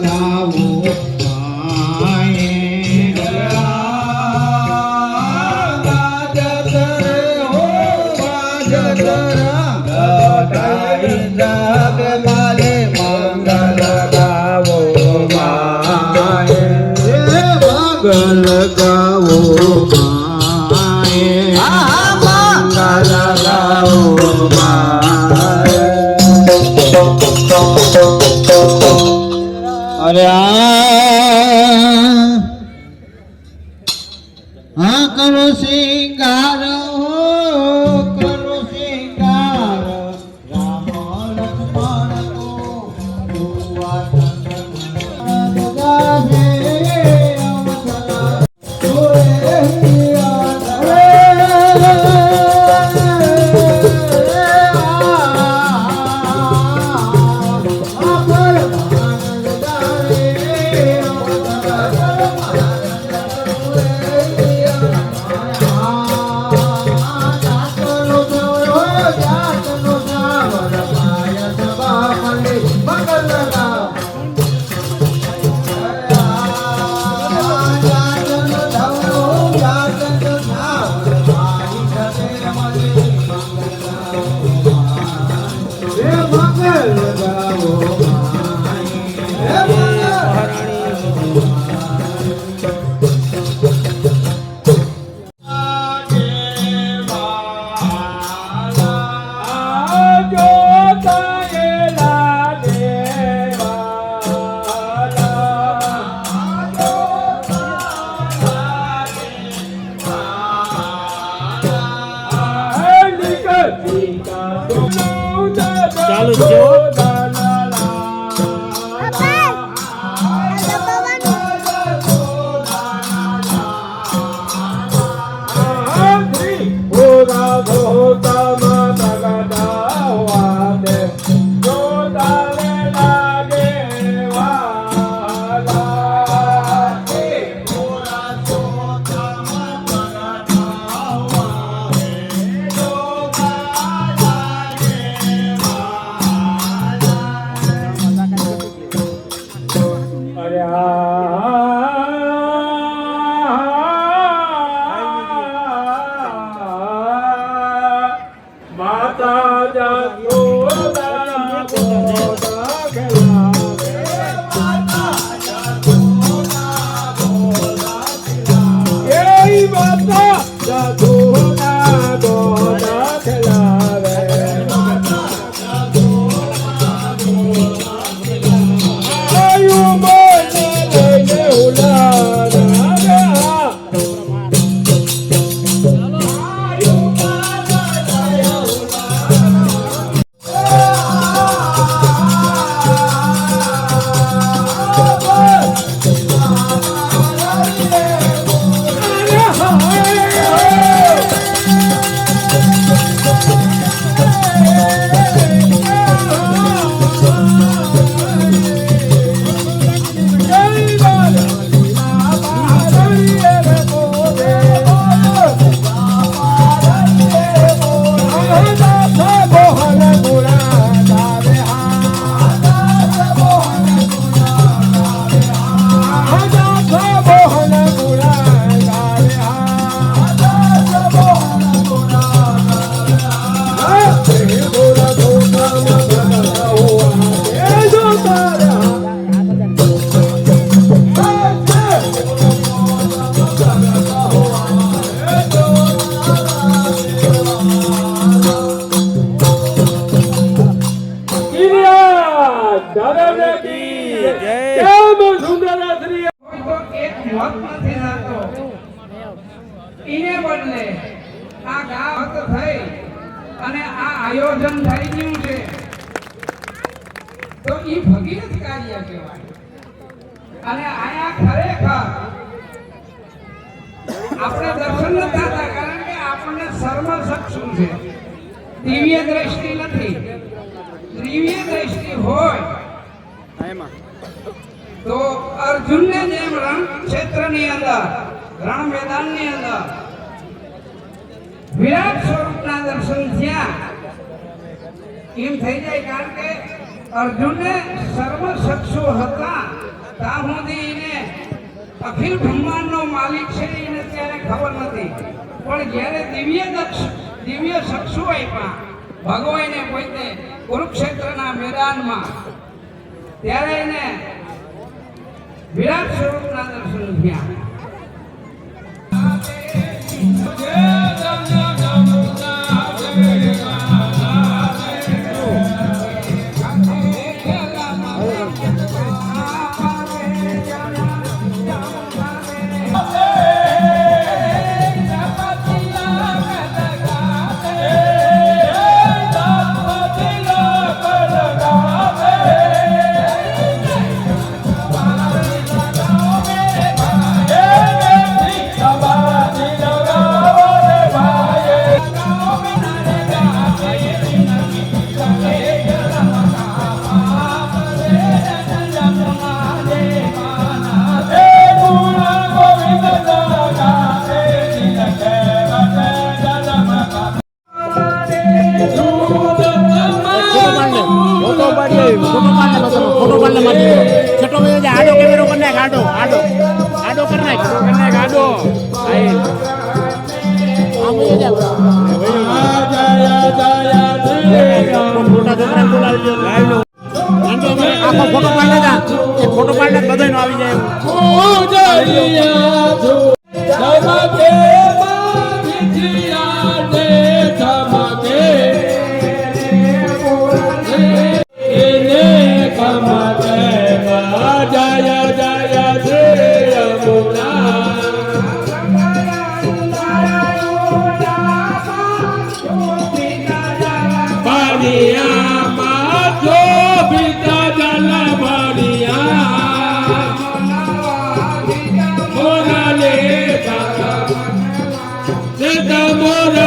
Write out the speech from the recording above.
ગાવો માએ મંગલ ગાવો માએ અરે આ કરો સિંગાર કરો સિંગાર રામ લક્ષ્મણ ચાલુ છે આયોજન થઈ ગયું છે તો ઈ ભગીરથ કાર્ય કહેવાય. અને આયા ખરેખર આપણે દર્શન ન થતા કારણ કે આપણને સર્વચક્ષુ છે, દિવ્ય દ્રષ્ટિ નથી. દિવ્ય દ્રષ્ટિ હોય તો અર્જુનને જેમ રણ ક્ષેત્રની અંદર રણ મેદાનની અંદર વિરાટ સ્વરૂપના દર્શન થયા એમ થઈ જાય. કારણ કે અર્જુનને સર્વચક્ષુ હતા અખિલ બ્રહ્માંડનો માલિક છે એને ત્યારે ખબર નથી, પણ જ્યારે દિવ્ય ચક્ષુ આપ્યા ભગવાને પોતે કુરુક્ષેત્રના મેદાનમાં, ત્યારે એને વિરાટ સ્વરૂપના દર્શન થયા. ફોટો પાડને મારી છઠ્ઠો બજે આડો કેમેરો કરી નાખ, આડો આડો આડો કરી નાખ, આડો આખો ફોટો પાડને તા એક ફોટો પાડને બધાય નો આવી Mola